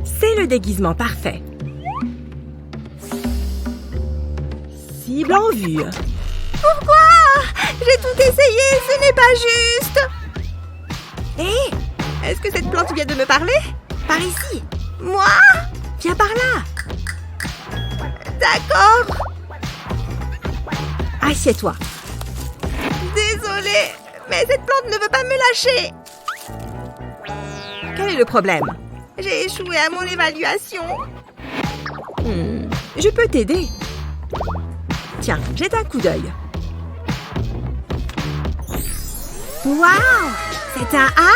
C'est le déguisement parfait. Cible en vue. Pourquoi? J'ai tout essayé, ce n'est pas juste. Hé, est-ce que cette plante vient de me parler? Par ici. Moi? Viens par là. D'accord. Assieds-toi. Désolée, mais cette plante ne veut pas me lâcher. Quel est le problème? J'ai échoué à mon évaluation. Je peux t'aider. Tiens, jette un coup d'œil. Waouh! C'est un A?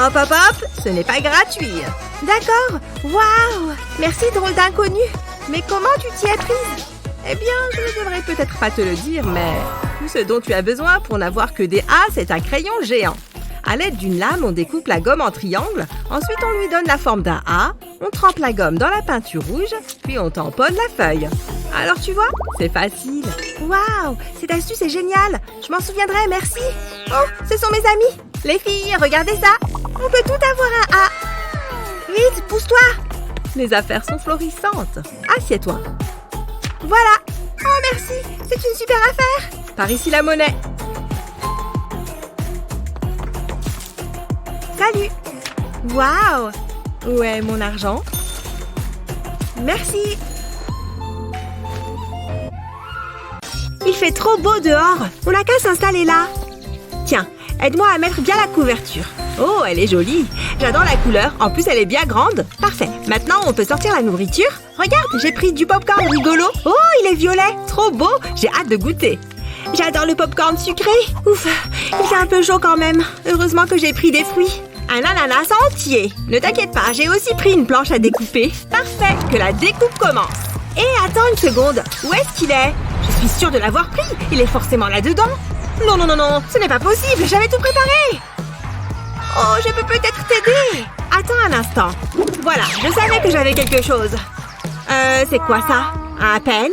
Hop, hop, hop, ce n'est pas gratuit. D'accord. Waouh! Merci, drôle d'inconnu. Mais comment tu t'y es prise? Eh bien, je ne devrais peut-être pas te le dire, mais tout ce dont tu as besoin pour n'avoir que des A, c'est un crayon géant. À l'aide d'une lame, on découpe la gomme en triangle. Ensuite, on lui donne la forme d'un A. On trempe la gomme dans la peinture rouge, puis on tamponne la feuille. Alors, tu vois, c'est facile. Waouh! Cette astuce est géniale. Je m'en souviendrai, merci. Oh, ce sont mes amis. Les filles, regardez ça. On peut tout avoir un A. Vite, pousse-toi. Les affaires sont florissantes. Assieds-toi. Voilà. Oh, merci. C'est une super affaire. Par ici la monnaie. Salut. Waouh. Où est mon argent? Merci. Il fait trop beau dehors. On n'a qu'à s'installer là. Tiens, aide-moi à mettre bien la couverture. Oh, elle est jolie. J'adore la couleur. En plus, elle est bien grande. Parfait. Maintenant, on peut sortir la nourriture. Regarde, j'ai pris du popcorn rigolo. Oh, il est violet. Trop beau. J'ai hâte de goûter. J'adore le popcorn sucré. Ouf, il fait un peu chaud quand même. Heureusement que j'ai pris des fruits. Un ananas entier. Ne t'inquiète pas, j'ai aussi pris une planche à découper. Parfait, que la découpe commence. Hé, attends une seconde. Où est-ce qu'il est? Je suis sûre de l'avoir pris. Il est forcément là-dedans. Non, non, non, non, ce n'est pas possible. J'avais tout préparé. Oh, je peux peut-être t'aider. Attends un instant. Voilà, je savais que j'avais quelque chose. C'est quoi ça? Un peigne?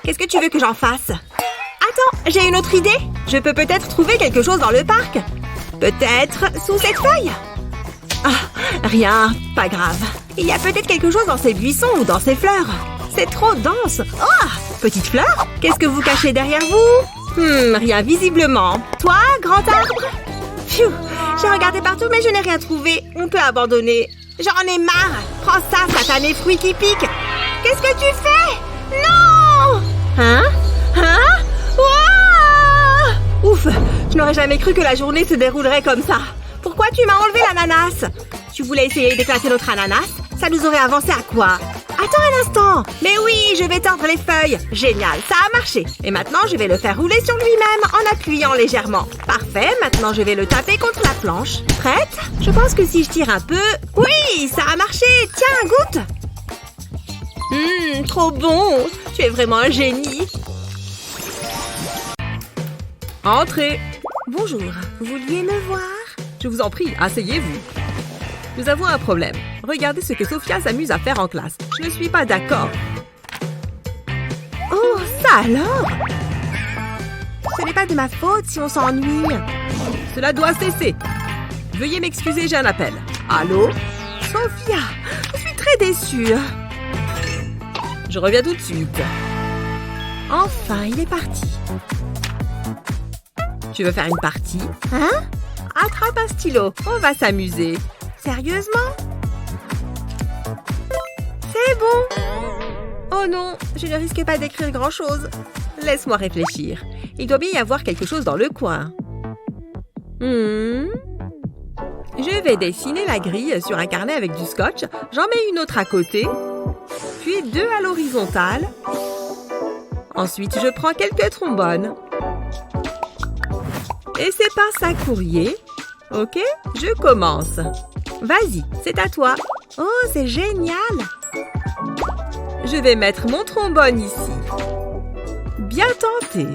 Qu'est-ce que tu veux que j'en fasse? Attends, j'ai une autre idée. Je peux peut-être trouver quelque chose dans le parc. Peut-être sous cette feuille. Ah, rien, pas grave. Il y a peut-être quelque chose dans ces buissons ou dans ces fleurs. C'est trop dense. Oh, petite fleur? Qu'est-ce que vous cachez derrière vous? Rien visiblement. Toi, grand arbre? Pfiou, j'ai regardé partout mais je n'ai rien trouvé. On peut abandonner. J'en ai marre. Prends ça, satané fruit qui pique. Qu'est-ce que tu fais? Non! Hein? Ouah! Ouf, je n'aurais jamais cru que la journée se déroulerait comme ça. Pourquoi tu m'as enlevé l'ananas? Tu voulais essayer d'éclater notre ananas? Ça nous aurait avancé à quoi? Attends un instant. Mais oui, je vais tordre les feuilles. Génial, ça a marché. Et maintenant, je vais le faire rouler sur lui-même en appuyant légèrement. Parfait, maintenant je vais le taper contre la planche. Prête? Je pense que si je tire un peu... Oui, ça a marché. Tiens, goûte. Trop bon. Tu es vraiment un génie. Entrez. Bonjour, vous vouliez me voir? Je vous en prie, asseyez-vous. Nous avons un problème. Regardez ce que Sophia s'amuse à faire en classe. Je ne suis pas d'accord. Oh, ça alors? Ce n'est pas de ma faute si on s'ennuie. Cela doit cesser. Veuillez m'excuser, j'ai un appel. Allô? Sophia, je suis très déçue. Je reviens tout de suite. Enfin, il est parti. Tu veux faire une partie? Hein? Attrape un stylo, on va s'amuser. Sérieusement? C'est bon. Oh non, je ne risque pas d'écrire grand-chose. Laisse-moi réfléchir. Il doit bien y avoir quelque chose dans le coin. Je vais dessiner la grille sur un carnet avec du scotch. J'en mets une autre à côté. Puis 2 à l'horizontale. Ensuite, je prends quelques trombones. Et ces pinces à courrier. Ok, je commence. Vas-y, c'est à toi. Oh, c'est génial. Je vais mettre mon trombone ici. Bien tenté.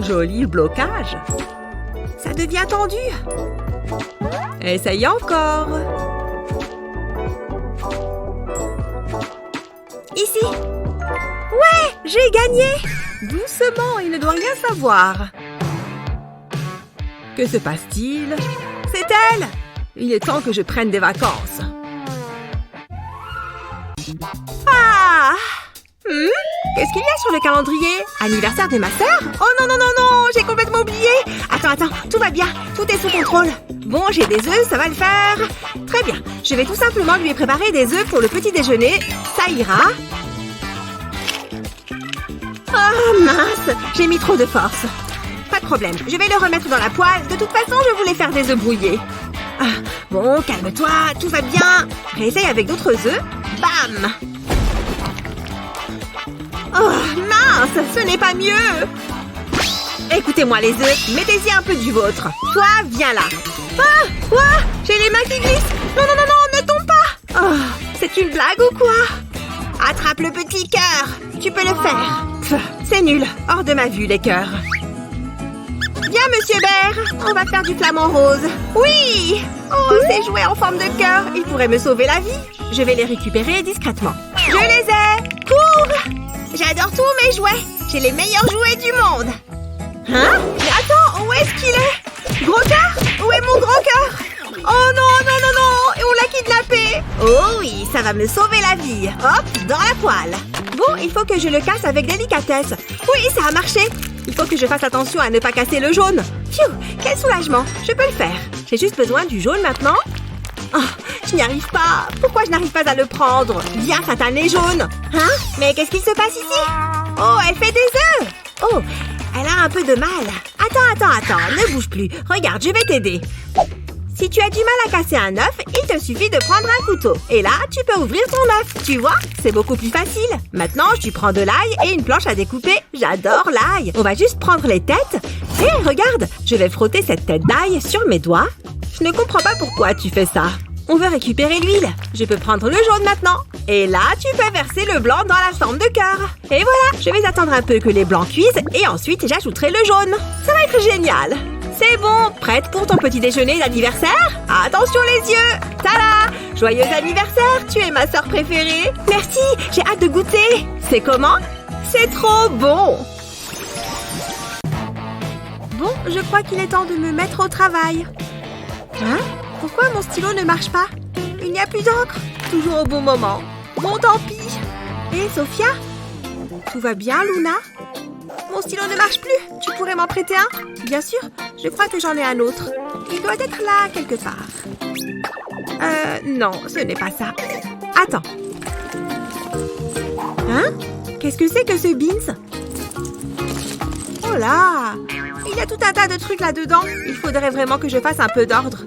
Joli blocage. Ça devient tendu. Essaye encore. Ici. Ouais, j'ai gagné. Doucement, il ne doit rien savoir. Que se passe-t-il? C'est elle. Il est temps que je prenne des vacances. Ah! Qu'est-ce qu'il y a sur le calendrier? Anniversaire de ma sœur? Oh non, non, non, non! J'ai complètement oublié! Attends, tout va bien. Tout est sous contrôle. Bon, j'ai des œufs, ça va le faire. Très bien. Je vais tout simplement lui préparer des œufs pour le petit déjeuner. Ça ira. Oh mince! J'ai mis trop de force. Pas de problème. Je vais le remettre dans la poêle. De toute façon, je voulais faire des œufs brouillés. Ah, bon, calme-toi. Tout va bien. Réessaye avec d'autres œufs. Bam! Oh, mince! Ce n'est pas mieux! Écoutez-moi les œufs, mettez-y un peu du vôtre. Toi, viens là. Ah! Quoi? J'ai les mains qui glissent. Non, non, non, non, ne tombe pas! Oh, c'est une blague ou quoi? Attrape le petit cœur. Tu peux le faire. Pff, c'est nul. Hors de ma vue, les cœurs. Viens, Monsieur Bear. On va faire du flamant rose. Oui! Oh, ces jouets en forme de cœur. Ils pourraient me sauver la vie. Je vais les récupérer discrètement. Je les ai! Cours! J'adore tous mes jouets. J'ai les meilleurs jouets du monde. Hein? Mais attends, où est-ce qu'il est? Gros cœur? Où est mon gros cœur? Oh non, non, non, non! Et on l'a kidnappé! Oh oui, ça va me sauver la vie. Hop, dans la poêle. Bon, il faut que je le casse avec délicatesse. Oui, ça a marché. Il faut que je fasse attention à ne pas casser le jaune. Pfiou, quel soulagement. Je peux le faire. J'ai juste besoin du jaune maintenant. Oh, je n'y arrive pas. Pourquoi je n'arrive pas à le prendre? Viens, satané jaune. Hein? Mais qu'est-ce qu'il se passe ici? Oh, elle fait des œufs. Oh, elle a un peu de mal. Attends, ne bouge plus. Regarde, je vais t'aider. Si tu as du mal à casser un œuf, il te suffit de prendre un couteau. Et là, tu peux ouvrir ton œuf. Tu vois, c'est beaucoup plus facile. Maintenant, tu prends de l'ail et une planche à découper. J'adore l'ail. On va juste prendre les têtes. Et regarde, je vais frotter cette tête d'ail sur mes doigts. Je ne comprends pas pourquoi tu fais ça. On veut récupérer l'huile. Je peux prendre le jaune maintenant. Et là, tu peux verser le blanc dans la forme de cœur. Et voilà, je vais attendre un peu que les blancs cuisent et ensuite j'ajouterai le jaune. Ça va être génial. C'est bon, prête pour ton petit déjeuner d'anniversaire? Attention les yeux! Tada! Joyeux anniversaire, tu es ma sœur préférée. Merci, j'ai hâte de goûter. C'est comment? C'est trop bon. Bon, je crois qu'il est temps de me mettre au travail. Hein? Pourquoi mon stylo ne marche pas? Il n'y a plus d'encre. Toujours au bon moment. Bon, tant pis. Et Sophia? Tout va bien, Luna? Mon stylo ne marche plus. Tu pourrais m'en prêter un? Bien sûr. Je crois que j'en ai un autre. Il doit être là, quelque part. Non, ce n'est pas ça. Attends. Hein? Qu'est-ce que c'est que ce Beans? Oh là! Il y a tout un tas de trucs là-dedans. Il faudrait vraiment que je fasse un peu d'ordre.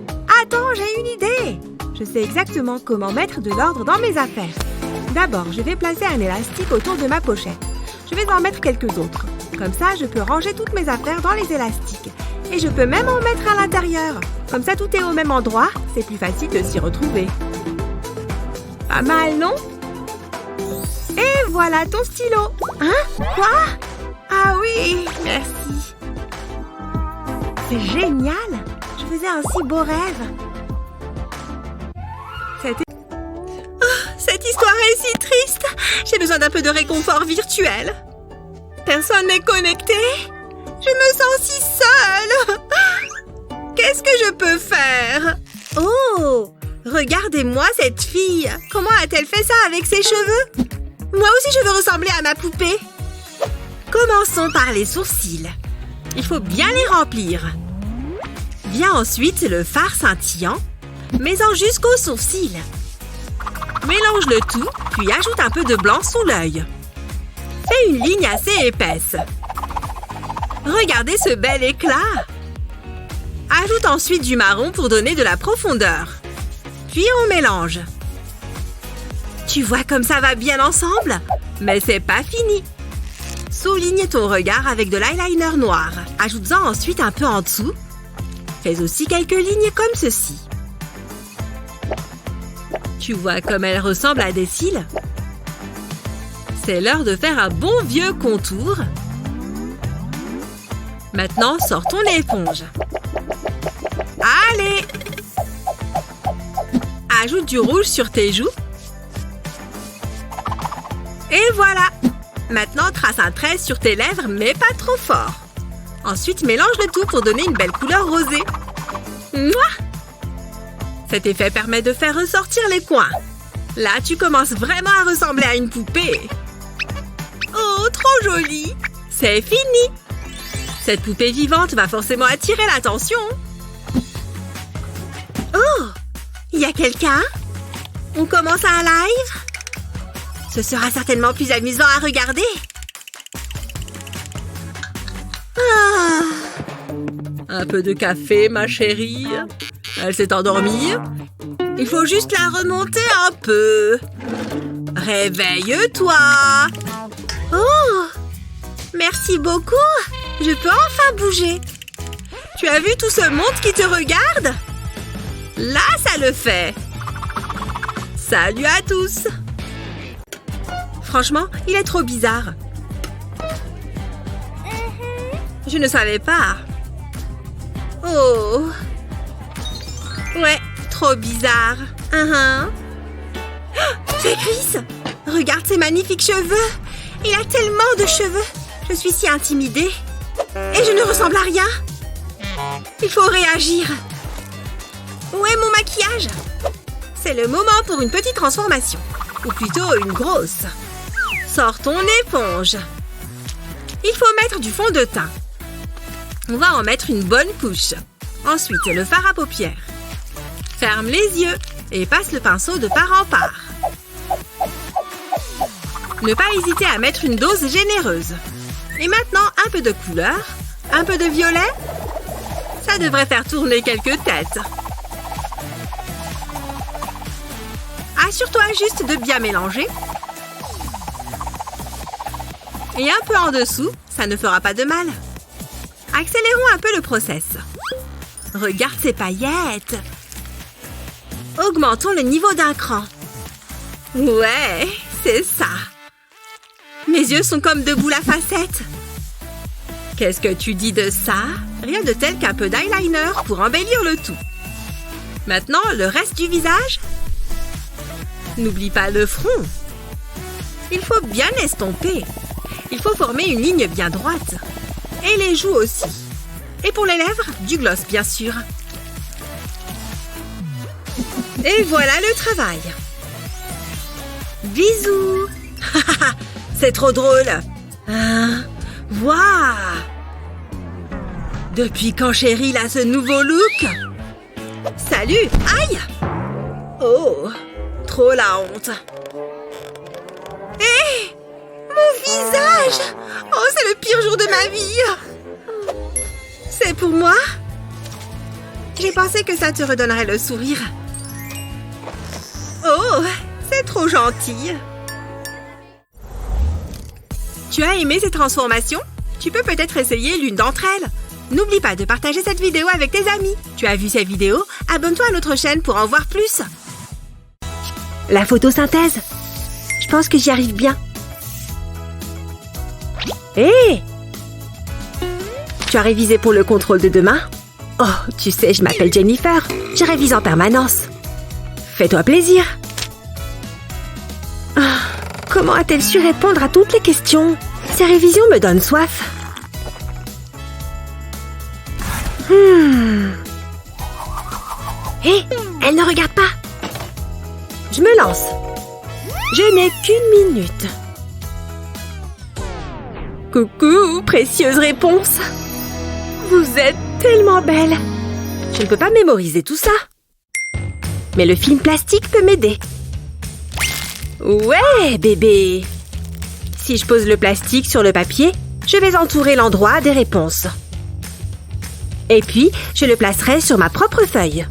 Attends, j'ai une idée! Je sais exactement comment mettre de l'ordre dans mes affaires. D'abord, je vais placer un élastique autour de ma pochette. Je vais en mettre quelques autres. Comme ça, je peux ranger toutes mes affaires dans les élastiques. Et je peux même en mettre à l'intérieur. Comme ça, tout est au même endroit. C'est plus facile de s'y retrouver. Pas mal, non? Et voilà ton stylo. Hein? Quoi? Ah oui, merci. C'est génial. Je faisais un si beau rêve. Cette histoire est si triste. J'ai besoin d'un peu de réconfort virtuel. Personne n'est connecté. Je me sens si seule. Qu'est-ce que je peux faire? Oh, regardez-moi cette fille. Comment a-t-elle fait ça avec ses cheveux? Moi aussi, je veux ressembler à ma poupée. Commençons par les sourcils. Il faut bien les remplir. Vient ensuite le fard scintillant. Mets-en jusqu'aux sourcils. Mélange le tout, puis ajoute un peu de blanc sous l'œil. Fais une ligne assez épaisse. Regardez ce bel éclat. Ajoute ensuite du marron pour donner de la profondeur. Puis on mélange. Tu vois comme ça va bien ensemble? Mais c'est pas fini. Souligne ton regard avec de l'eyeliner noir. Ajoute-en ensuite un peu en dessous. Fais aussi quelques lignes comme ceci. Tu vois comme elle ressemble à des cils? C'est l'heure de faire un bon vieux contour. Maintenant, sortons l'éponge. Allez! Ajoute du rouge sur tes joues. Et voilà! Maintenant, trace un trait sur tes lèvres, mais pas trop fort. Ensuite, mélange le tout pour donner une belle couleur rosée. Mouah! Cet effet permet de faire ressortir les coins. Là, tu commences vraiment à ressembler à une poupée. Oh, trop jolie! C'est fini! Cette poupée vivante va forcément attirer l'attention. Oh! Il y a quelqu'un? On commence un live? Ce sera certainement plus amusant à regarder. Ah. Un peu de café, ma chérie. Elle s'est endormie. Il faut juste la remonter un peu. Réveille-toi. Oh! Merci beaucoup. Je peux enfin bouger. Tu as vu tout ce monde qui te regarde? Là, ça le fait. Salut à tous. Franchement, il est trop bizarre. Je ne savais pas. Oh. Ouais, trop bizarre. C'est Chris. Regarde ses magnifiques cheveux. Il a tellement de cheveux. Je suis si intimidée. Et je ne ressemble à rien. Il faut réagir. Où est mon maquillage? C'est le moment pour une petite transformation. Ou plutôt une grosse. Sors ton éponge. Il faut mettre du fond de teint. On va en mettre une bonne couche. Ensuite, le fard à paupières. Ferme les yeux et passe le pinceau de part en part. Ne pas hésiter à mettre une dose généreuse. Et maintenant, un peu de couleur, un peu de violet. Ça devrait faire tourner quelques têtes. Assure-toi juste de bien mélanger. Et un peu en dessous, ça ne fera pas de mal. Accélérons un peu le process. Regarde ces paillettes. Augmentons le niveau d'un cran. Ouais, c'est ça. Mes yeux sont comme deux boules à facettes. Qu'est-ce que tu dis de ça? Rien de tel qu'un peu d'eyeliner pour embellir le tout. Maintenant, le reste du visage. N'oublie pas le front. Il faut bien estomper. Il faut former une ligne bien droite. Et les joues aussi. Et pour les lèvres, du gloss, bien sûr. Et voilà le travail. Bisous. C'est trop drôle. Waouh. Depuis quand Cheryl a ce nouveau look? Salut. Aïe. Oh, trop la honte. Hé! Mon visage! Oh, c'est le pire jour de ma vie! C'est pour moi? J'ai pensé que ça te redonnerait le sourire. Oh, c'est trop gentil. Tu as aimé ces transformations? Tu peux peut-être essayer l'une d'entre elles. N'oublie pas de partager cette vidéo avec tes amis. Tu as vu cette vidéo? Abonne-toi à notre chaîne pour en voir plus. La photosynthèse. Je pense que j'y arrive bien. Hé! Tu as révisé pour le contrôle de demain? Oh, tu sais, je m'appelle Jennifer. Je révise en permanence. Fais-toi plaisir. Ah, comment a-t-elle su répondre à toutes les questions? Ces révisions me donnent soif. Hé, elle ne regarde pas. Je me lance. Je n'ai qu'une minute. Coucou, précieuse réponse. Vous êtes tellement belle. Je ne peux pas mémoriser tout ça. Mais le film plastique peut m'aider. Ouais, bébé. Si je pose le plastique sur le papier, je vais entourer l'endroit des réponses. Et puis, je le placerai sur ma propre feuille.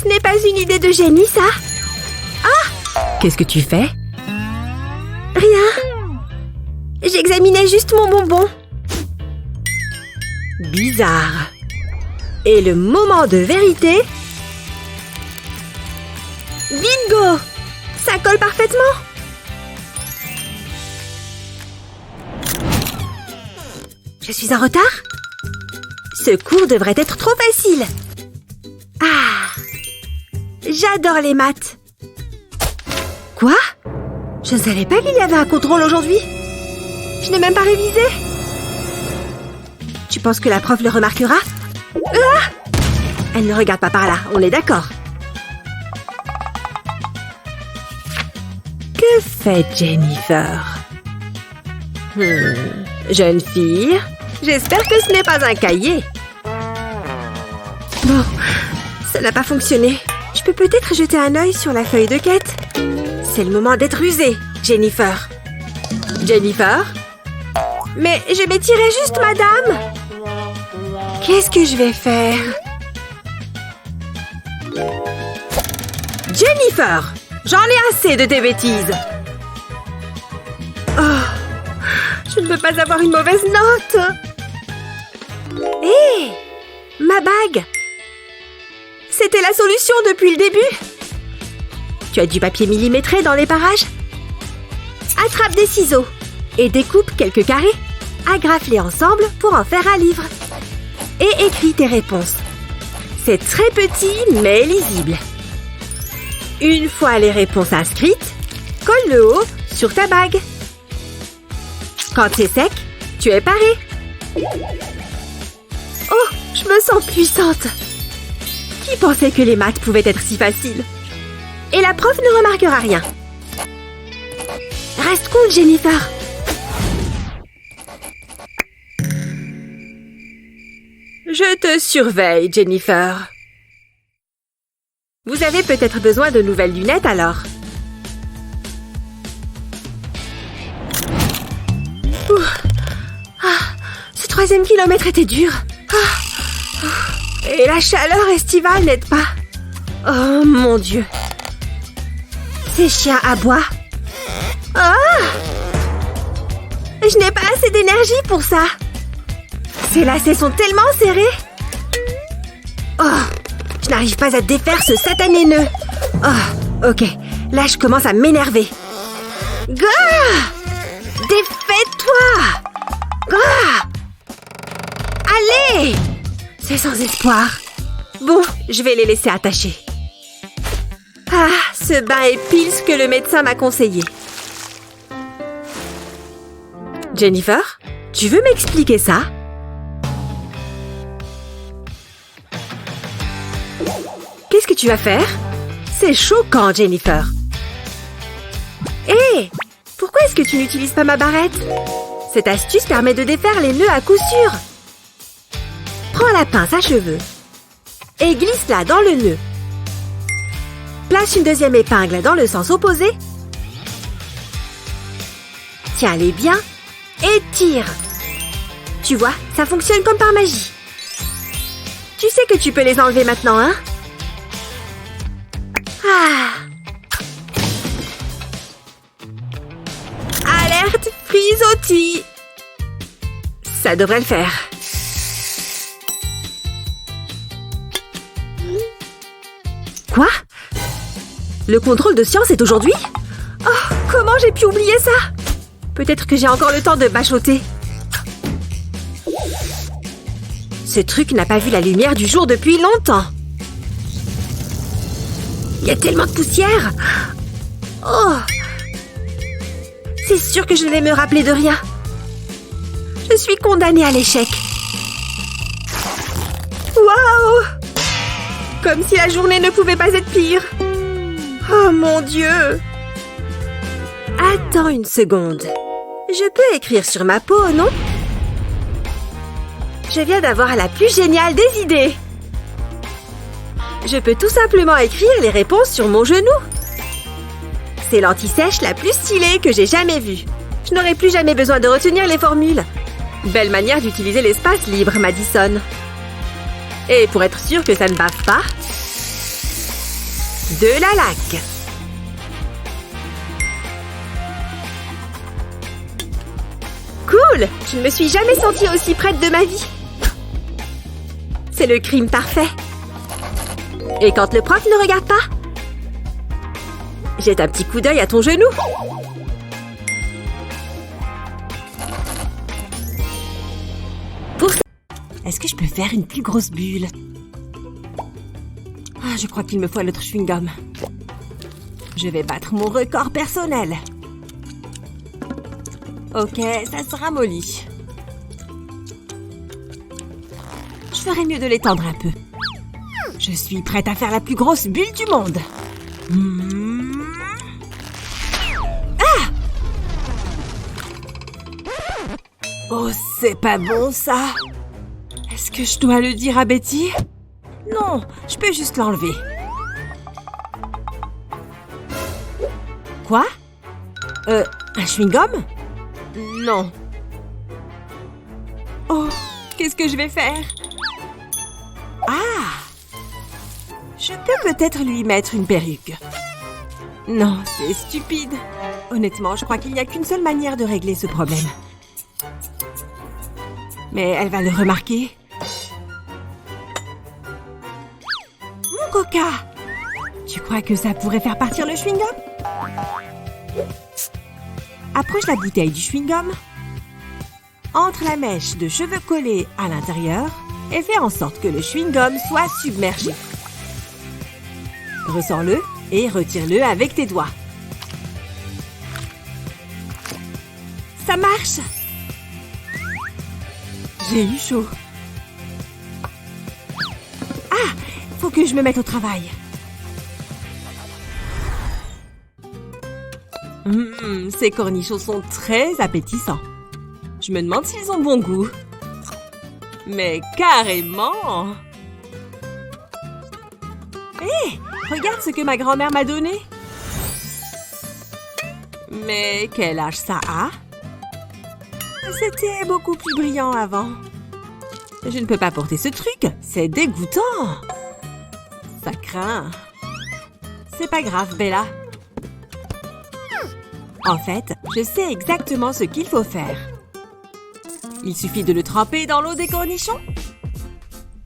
Ce n'est pas une idée de génie, ça? Ah! Qu'est-ce que tu fais? Rien. J'examinais juste mon bonbon. Bizarre. Et le moment de vérité? Bingo! Ça colle parfaitement. Je suis en retard? Ce cours devrait être trop facile. Ah! J'adore les maths. Quoi? Je ne savais pas qu'il y avait un contrôle aujourd'hui. Je n'ai même pas révisé. Tu penses que la prof le remarquera? Ah! Elle ne regarde pas par là, on est d'accord. fait, Jennifer? Jeune fille, j'espère que ce n'est pas un cahier. Bon, ça n'a pas fonctionné. Je peux peut-être jeter un œil sur la feuille de quête. C'est le moment d'être rusée, Jennifer. Jennifer? Mais je m'étirais juste, madame. Qu'est-ce que je vais faire? Jennifer! J'en ai assez de tes bêtises. Oh, je ne veux pas avoir une mauvaise note. Hé! Ma bague! C'était la solution depuis le début. Tu as du papier millimétré dans les parages? Attrape des ciseaux et découpe quelques carrés. Agrafe-les ensemble pour en faire un livre. Et écris tes réponses. C'est très petit mais lisible. Une fois les réponses inscrites, colle le haut sur ta bague. Quand c'est sec, tu es paré. Oh, je me sens puissante. Qui pensait que les maths pouvaient être si faciles? Et la prof ne remarquera rien. Reste cool, Jennifer. Je te surveille, Jennifer. Vous avez peut-être besoin de nouvelles lunettes, alors. Ce 3e kilomètre était dur. Et la chaleur estivale n'aide pas. Oh, mon Dieu. Ces chiens aboient. Je n'ai pas assez d'énergie pour ça. Ces lacets sont tellement serrés. Oh, je n'arrive pas à défaire ce satané nœud. Oh, ok. Là, je commence à m'énerver. Gah! Défais-toi! Gah! Allez! C'est sans espoir. Bon, je vais les laisser attachés. Ah, ce bain est pile ce que le médecin m'a conseillé. Jennifer, tu veux m'expliquer ça? Qu'est-ce que tu vas faire? C'est choquant, Jennifer. Hé! Pourquoi est-ce que tu n'utilises pas ma barrette? Cette astuce permet de défaire les nœuds à coup sûr. Prends la pince à cheveux et glisse-la dans le nœud. Place une deuxième épingle dans le sens opposé. Tiens-les bien et tire. Tu vois, ça fonctionne comme par magie. Tu sais que tu peux les enlever maintenant, hein? Alerte frisottis. Ça devrait le faire. Quoi? Le contrôle de science est aujourd'hui? Oh, comment j'ai pu oublier ça? Peut-être que j'ai encore le temps de bachoter. Ce truc n'a pas vu la lumière du jour depuis longtemps. Il y a tellement de poussière. Oh! C'est sûr que je ne vais me rappeler de rien. Je suis condamnée à l'échec. Waouh! Comme si la journée ne pouvait pas être pire. Oh mon Dieu! Attends une seconde. Je peux écrire sur ma peau, non? Je viens d'avoir la plus géniale des idées. Je peux tout simplement écrire les réponses sur mon genou. C'est l'anti-sèche la plus stylée que j'ai jamais vue. Je n'aurai plus jamais besoin de retenir les formules. Belle manière d'utiliser l'espace libre, Madison. Et pour être sûr que ça ne bave pas, de la laque. Cool! Je ne me suis jamais sentie aussi prête de ma vie. C'est le crime parfait. Et quand le prof ne regarde pas, jette un petit coup d'œil à ton genou. Pour ça, est-ce que je peux faire une plus grosse bulle? Ah, je crois qu'il me faut un autre chewing-gum. Je vais battre mon record personnel. Ok, ça sera molli. Je ferais mieux de l'étendre un peu. Je suis prête à faire la plus grosse bulle du monde. Ah! Oh, c'est pas bon, ça. Est-ce que je dois le dire à Betty? Non, je peux juste l'enlever. Quoi? Un chewing-gum? Non. Oh, qu'est-ce que je vais faire? Ah! Je peux peut-être lui mettre une perruque. Non, c'est stupide. Honnêtement, je crois qu'il n'y a qu'une seule manière de régler ce problème. Mais elle va le remarquer. Mon coca! Tu crois que ça pourrait faire partir le chewing-gum? Approche la bouteille du chewing-gum. Entre la mèche de cheveux collés à l'intérieur et fais en sorte que le chewing-gum soit submergé. Ressors-le et retire-le avec tes doigts. Ça marche! J'ai eu chaud. Ah! Faut que je me mette au travail. Ces cornichons sont très appétissants. Je me demande s'ils ont bon goût. Mais carrément! Hé! Regarde ce que ma grand-mère m'a donné. Mais quel âge ça a? C'était beaucoup plus brillant avant. Je ne peux pas porter ce truc. C'est dégoûtant. Ça craint. C'est pas grave, Bella. En fait, je sais exactement ce qu'il faut faire. Il suffit de le tremper dans l'eau des cornichons.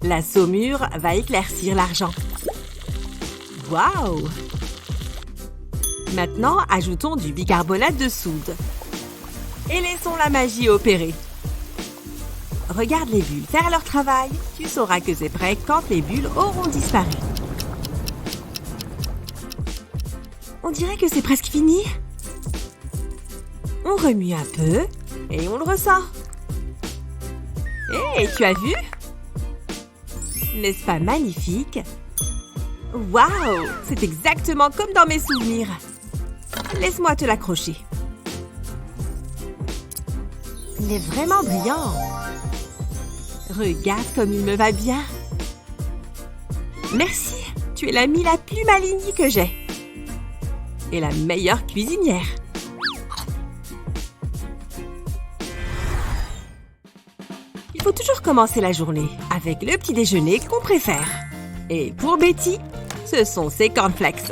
La saumure va éclaircir l'argent. Waouh! Maintenant, ajoutons du bicarbonate de soude. Et laissons la magie opérer. Regarde les bulles faire leur travail. Tu sauras que c'est prêt quand les bulles auront disparu. On dirait que c'est presque fini. On remue un peu et on le ressort. Hé, tu as vu? N'est-ce pas magnifique? Waouh! C'est exactement comme dans mes souvenirs. Laisse-moi te l'accrocher. Il est vraiment brillant. Regarde comme il me va bien. Merci, tu es l'amie la plus maligne que j'ai. Et la meilleure cuisinière. Il faut toujours commencer la journée avec le petit déjeuner qu'on préfère. Et pour Betty, ce sont ses cornflakes.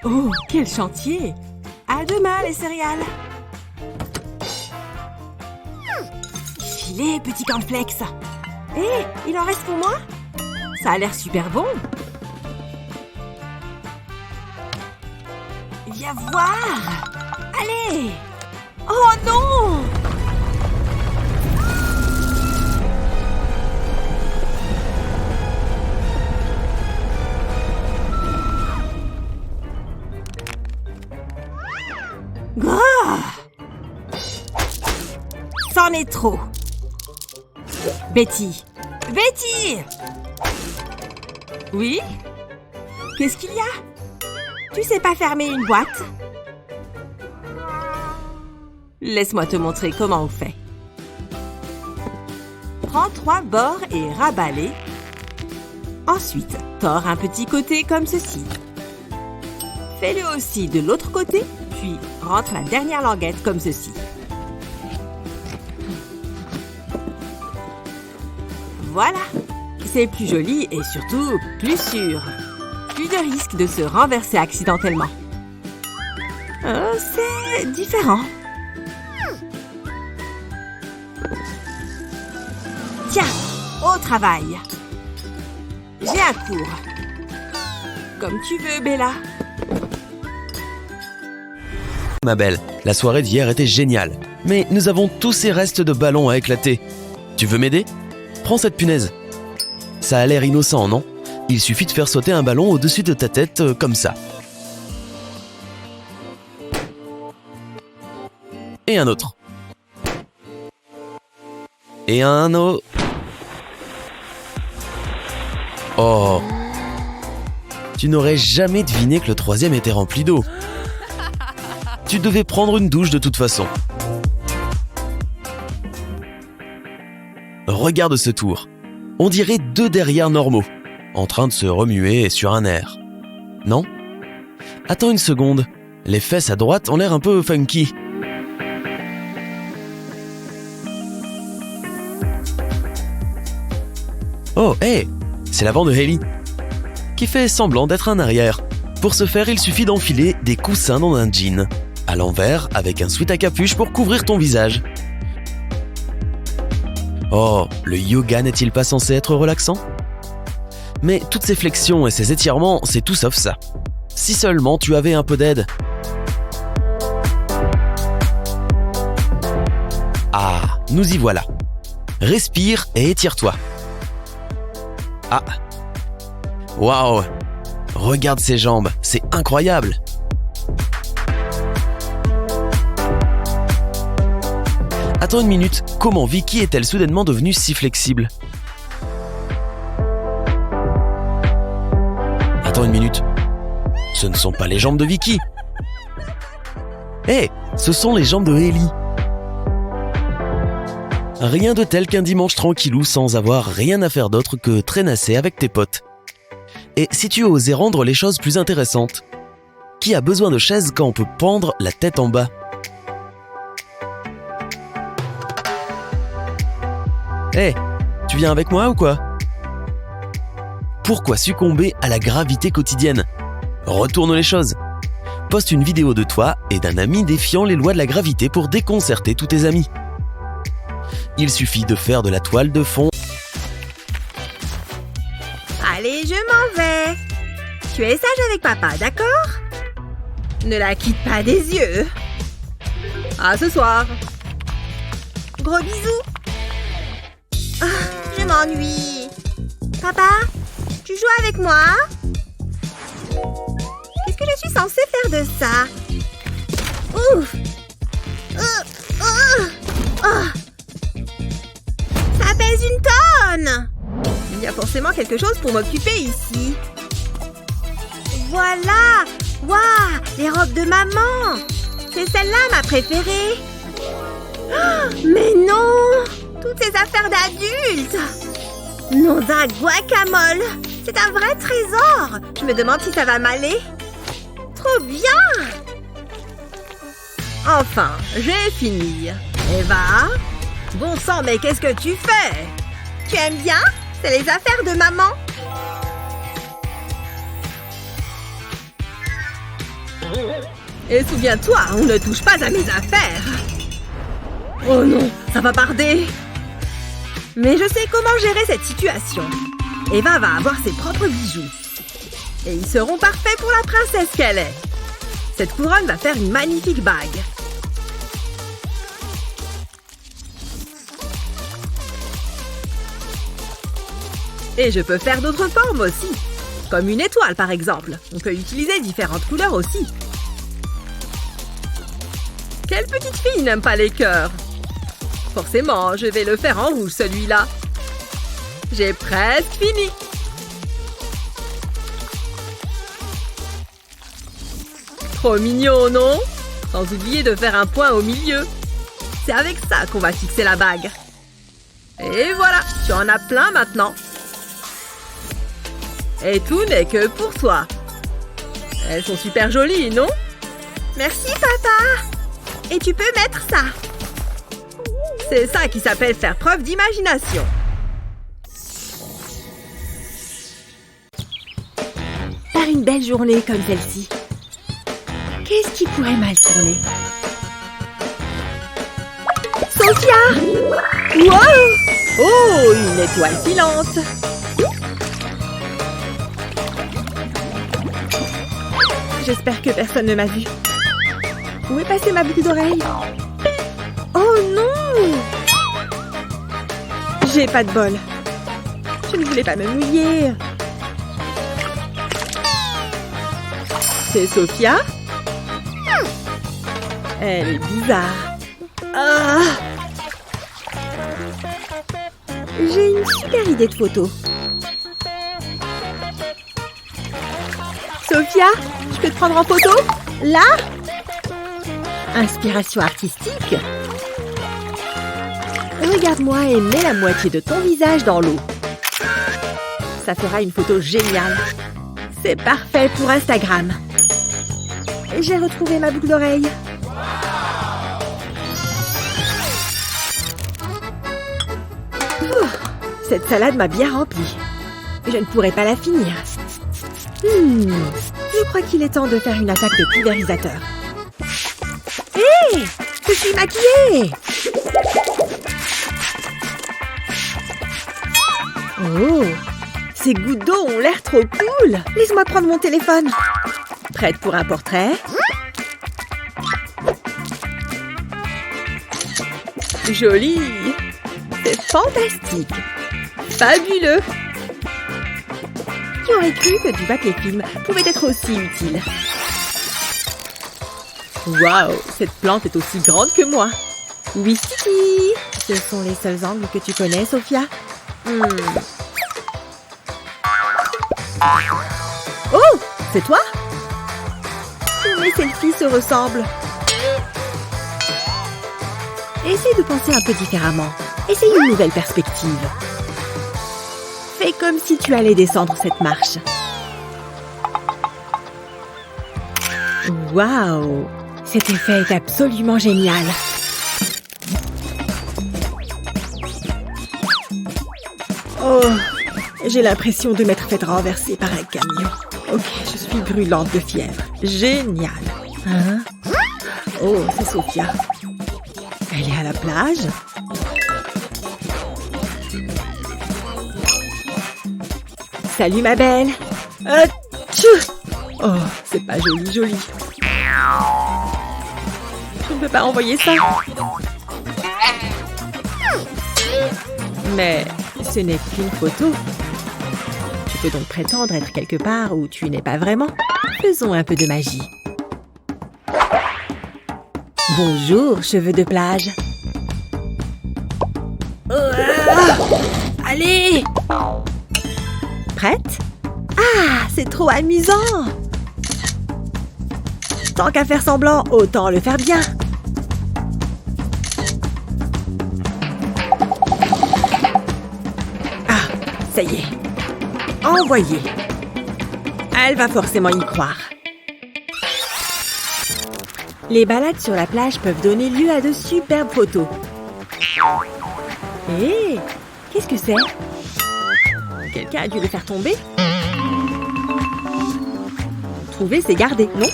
Oh, quel chantier! À demain, les céréales! Filez, petit cornflakes! Hé, il en reste pour moi? Ça a l'air super bon! Viens voir! Allez! Oh non! C'en est trop. Betty! Betty! Oui? Qu'est-ce qu'il y a? Tu sais pas fermer une boîte? Laisse-moi te montrer comment on fait. Prends 3 bords et rabat-les. Ensuite, tords un petit côté comme ceci. Fais-le aussi de l'autre côté, puis rentre la dernière languette comme ceci. Voilà, c'est plus joli et surtout plus sûr. Plus de risque de se renverser accidentellement. C'est différent. Tiens, au travail. J'ai un cours. Comme tu veux, Bella. Ma belle, la soirée d'hier était géniale. Mais nous avons tous ces restes de ballons à éclater. Tu veux m'aider? Prends cette punaise. Ça a l'air innocent, non? Il suffit de faire sauter un ballon au-dessus de ta tête, comme ça. Et un autre. Et un autre. Oh! Tu n'aurais jamais deviné que le troisième était rempli d'eau. tu devais prendre une douche de toute façon. Regarde ce tour. On dirait 2 derrières normaux, en train de se remuer sur un air. Non? Attends une seconde. Les fesses à droite ont l'air un peu funky. Oh, hé! C'est l'avant de Hailey, qui fait semblant d'être un arrière. Pour ce faire, il suffit d'enfiler des coussins dans un jean, à l'envers avec un sweat à capuche pour couvrir ton visage. Oh, le yoga n'est-il pas censé être relaxant? Mais toutes ces flexions et ces étirements, c'est tout sauf ça. Si seulement tu avais un peu d'aide. Ah, nous y voilà. Respire et étire-toi. Ah. Waouh. Regarde ses jambes, c'est incroyable. Attends une minute, comment Vicky est-elle soudainement devenue si flexible? Attends une minute, ce ne sont pas les jambes de Vicky. Hé, ce sont les jambes de Hailey. Rien de tel qu'un dimanche tranquillou sans avoir rien à faire d'autre que traînasser avec tes potes. Et si tu osais rendre les choses plus intéressantes, qui a besoin de chaises quand on peut pendre la tête en bas? Hé, tu viens avec moi ou quoi? Pourquoi succomber à la gravité quotidienne? Retourne les choses. Poste une vidéo de toi et d'un ami défiant les lois de la gravité pour déconcerter tous tes amis. Il suffit de faire de la toile de fond. Allez, je m'en vais. Tu es sage avec papa, d'accord? Ne la quitte pas des yeux. À ce soir. Gros bisous. Ah, je m'ennuie. Papa, tu joues avec moi? Qu'est-ce que je suis censée faire de ça? Ouf. Ça pèse une tonne. Il y a forcément quelque chose pour m'occuper ici. Voilà. Waouh, les robes de maman. C'est celle-là ma préférée. Oh, mais non. Toutes ces affaires d'adultes. Non, d'un guacamole. C'est un vrai trésor. Je me demande si ça va m'aller. Trop bien. Enfin, j'ai fini. Eva? Bon sang, mais qu'est-ce que tu fais? Tu aimes bien? C'est les affaires de maman. Et souviens-toi, on ne touche pas à mes affaires. Oh non, ça va barder. Mais je sais comment gérer cette situation. Eva va avoir ses propres bijoux. Et ils seront parfaits pour la princesse qu'elle est. Cette couronne va faire une magnifique bague. Et je peux faire d'autres formes aussi. Comme une étoile par exemple. On peut utiliser différentes couleurs aussi. Quelle petite fille n'aime pas les cœurs? Forcément, je vais le faire en rouge celui-là. J'ai presque fini. Trop mignon, non? Sans oublier de faire un point au milieu. C'est avec ça qu'on va fixer la bague. Et voilà, tu en as plein maintenant. Et tout n'est que pour toi. Elles sont super jolies, non? Merci, papa. Et tu peux mettre ça. C'est ça qui s'appelle faire preuve d'imagination. Faire une belle journée comme celle-ci. Qu'est-ce qui pourrait mal tourner? Sophia! Wow! Oh, une étoile filante! J'espère que personne ne m'a vue. Où est passée ma boucle d'oreille? Oh non! J'ai pas de bol. Je ne voulais pas me mouiller. C'est Sophia? Elle est bizarre. Ah! J'ai une super idée de photo. Sophia, je peux te prendre en photo? Là? Inspiration artistique. Regarde-moi et mets la moitié de ton visage dans l'eau. Ça fera une photo géniale. C'est parfait pour Instagram. J'ai retrouvé ma boucle d'oreille. Cette salade m'a bien remplie. Je ne pourrai pas la finir. Je crois qu'il est temps de faire une attaque de pulvérisateur. Hé! Je suis maquillée! Oh! Ces gouttes d'eau ont l'air trop cool! Laisse-moi prendre mon téléphone. Prête pour un portrait? Joli! C'est fantastique! Fabuleux! Qui aurait cru que du papier film pouvait être aussi utile? Waouh! Cette plante est aussi grande que moi! Oui, Titi! Ce sont les seuls angles que tu connais, Sophia? Oh! C'est toi? Tous mes selfies se ressemblent. Essaye de penser un peu différemment. Essaye une nouvelle perspective. Fais comme si tu allais descendre cette marche. Waouh! Cet effet est absolument génial. Oh, j'ai l'impression de m'être fait renverser par un camion. Ok, je suis brûlante de fièvre. Génial. Hein? Oh, c'est Sophia. Elle est à la plage? Salut, ma belle. Oh, c'est pas joli. Je ne peux pas envoyer ça. Mais ce n'est qu'une photo. Tu peux donc prétendre être quelque part où tu n'es pas vraiment. Faisons un peu de magie. Bonjour, cheveux de plage. Allez! Prête? Ah, c'est trop amusant! Tant qu'à faire semblant, autant le faire bien. Ah, ça y est. Envoyé. Elle va forcément y croire. Les balades sur la plage peuvent donner lieu à de superbes photos. Hé, qu'est-ce que c'est? Quelqu'un a dû le faire tomber? Trouver, c'est garder, non?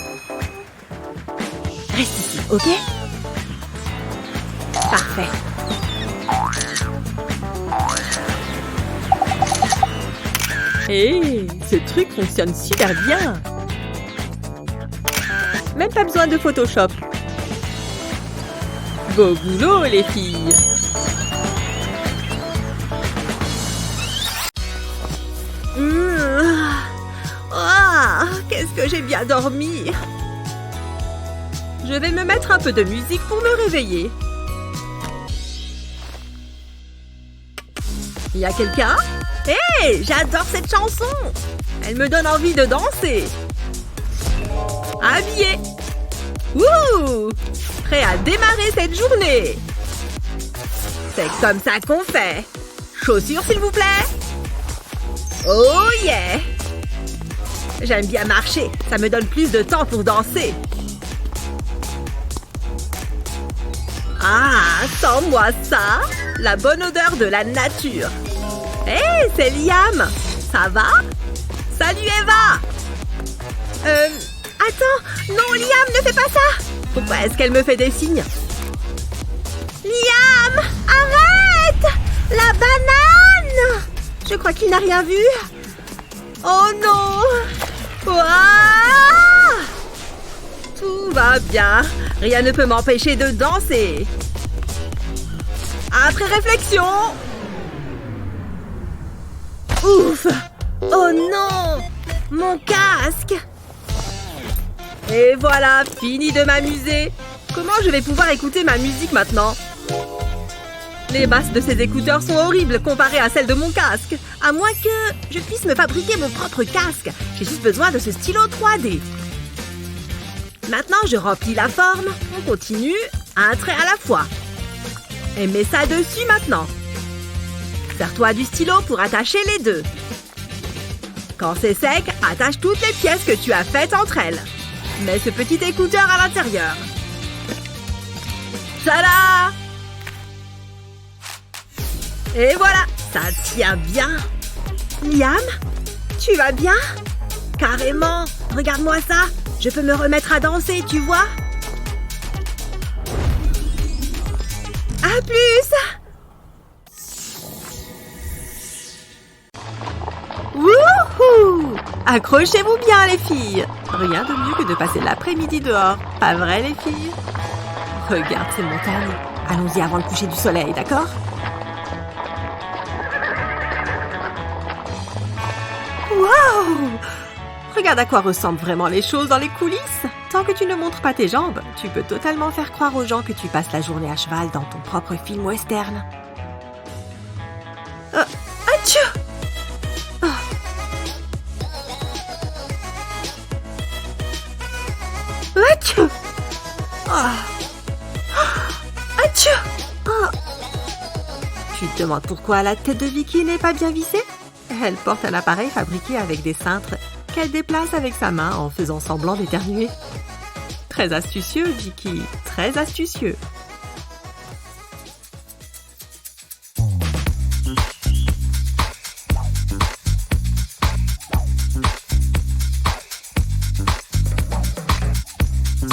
Reste ici, ok? Parfait. Hé, ce truc fonctionne super bien. Même pas besoin de Photoshop. Beau boulot, les filles. Qu'est-ce que j'ai bien dormi. Je vais me mettre un peu de musique pour me réveiller. Il y a quelqu'un? Hé, j'adore cette chanson. Elle me donne envie de danser. Habillé. Wouh! Prêt à démarrer cette journée. C'est comme ça qu'on fait. Chaussures, s'il vous plaît. Oh yeah! J'aime bien marcher. Ça me donne plus de temps pour danser. Ah, sens-moi ça. La bonne odeur de la nature. Hé, c'est Liam. Ça va? Salut Eva. Attends. Non, Liam, ne fais pas ça. Pourquoi est-ce qu'elle me fait des signes? Liam, arrête! La banane! Je crois qu'il n'a rien vu. Oh non! Ouah! Tout va bien. Rien ne peut m'empêcher de danser. Après réflexion. Ouf! Oh non! Mon casque! Et voilà, fini de m'amuser. Comment je vais pouvoir écouter ma musique maintenant? Les basses de ces écouteurs sont horribles comparées à celles de mon casque. À moins que je puisse me fabriquer mon propre casque. J'ai juste besoin de ce stylo 3D. Maintenant, je remplis la forme. On continue, un trait à la fois. Et mets ça dessus maintenant. Sers-toi du stylo pour attacher les deux. Quand c'est sec, attache toutes les pièces que tu as faites entre elles. Mets ce petit écouteur à l'intérieur. Tada! Et voilà, ça tient bien. Liam, tu vas bien? Carrément. Regarde-moi ça. Je peux me remettre à danser, tu vois? À plus! Wouhou! Accrochez-vous bien, les filles! Rien de mieux que de passer l'après-midi dehors. Pas vrai, les filles? Regarde ces montagnes. Allons-y avant le coucher du soleil, d'accord? Waouh! Regarde à quoi ressemblent vraiment les choses dans les coulisses. Tant que tu ne montres pas tes jambes, tu peux totalement faire croire aux gens que tu passes la journée à cheval dans ton propre film western. Atchou! Atchou! Atchou! Tu te demandes pourquoi la tête de Vicky n'est pas bien vissée? Elle porte un appareil fabriqué avec des cintres qu'elle déplace avec sa main en faisant semblant d'éternuer. Très astucieux, Vicky, très astucieux.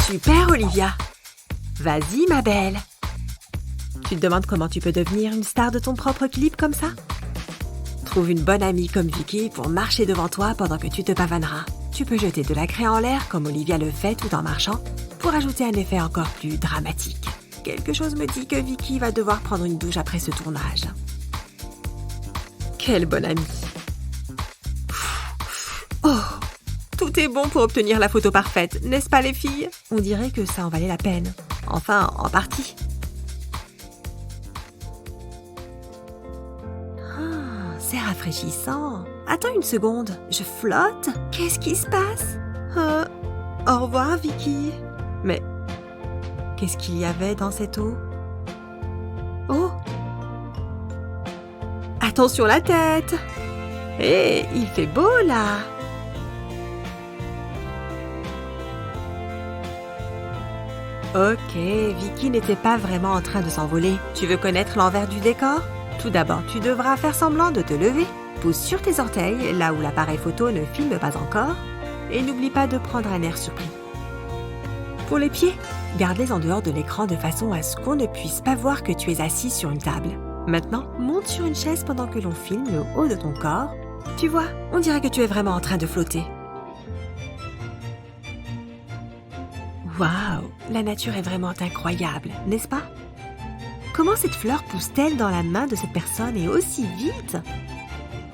Super, Olivia. Vas-y, ma belle. Tu te demandes comment tu peux devenir une star de ton propre clip comme ça? Trouve une bonne amie comme Vicky pour marcher devant toi pendant que tu te pavaneras. Tu peux jeter de la craie en l'air comme Olivia le fait tout en marchant pour ajouter un effet encore plus dramatique. Quelque chose me dit que Vicky va devoir prendre une douche après ce tournage. Quelle bonne amie. Oh, tout est bon pour obtenir la photo parfaite, n'est-ce pas les filles? On dirait que ça en valait la peine. Enfin, en partie. C'est rafraîchissant. Attends une seconde, je flotte? Qu'est-ce qui se passe? Au revoir, Vicky. Mais qu'est-ce qu'il y avait dans cette eau? Oh! Attention la tête! Hé, il fait beau là! Ok, Vicky n'était pas vraiment en train de s'envoler. Tu veux connaître l'envers du décor? Tout d'abord, tu devras faire semblant de te lever. Pousse sur tes orteils, là où l'appareil photo ne filme pas encore. Et n'oublie pas de prendre un air surpris. Pour les pieds, garde-les en dehors de l'écran de façon à ce qu'on ne puisse pas voir que tu es assis sur une table. Maintenant, monte sur une chaise pendant que l'on filme le haut de ton corps. Tu vois, on dirait que tu es vraiment en train de flotter. Waouh, la nature est vraiment incroyable, n'est-ce pas? Comment cette fleur pousse-t-elle dans la main de cette personne et aussi vite?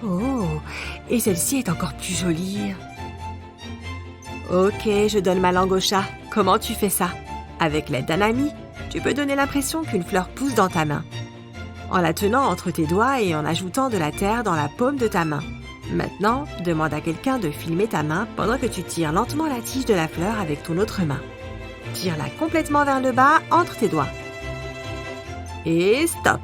Oh, et celle-ci est encore plus jolie. Ok, je donne ma langue au chat. Comment tu fais ça? Avec l'aide d'un ami, tu peux donner l'impression qu'une fleur pousse dans ta main. En la tenant entre tes doigts et en ajoutant de la terre dans la paume de ta main. Maintenant, demande à quelqu'un de filmer ta main pendant que tu tires lentement la tige de la fleur avec ton autre main. Tire-la complètement vers le bas entre tes doigts. Et stop!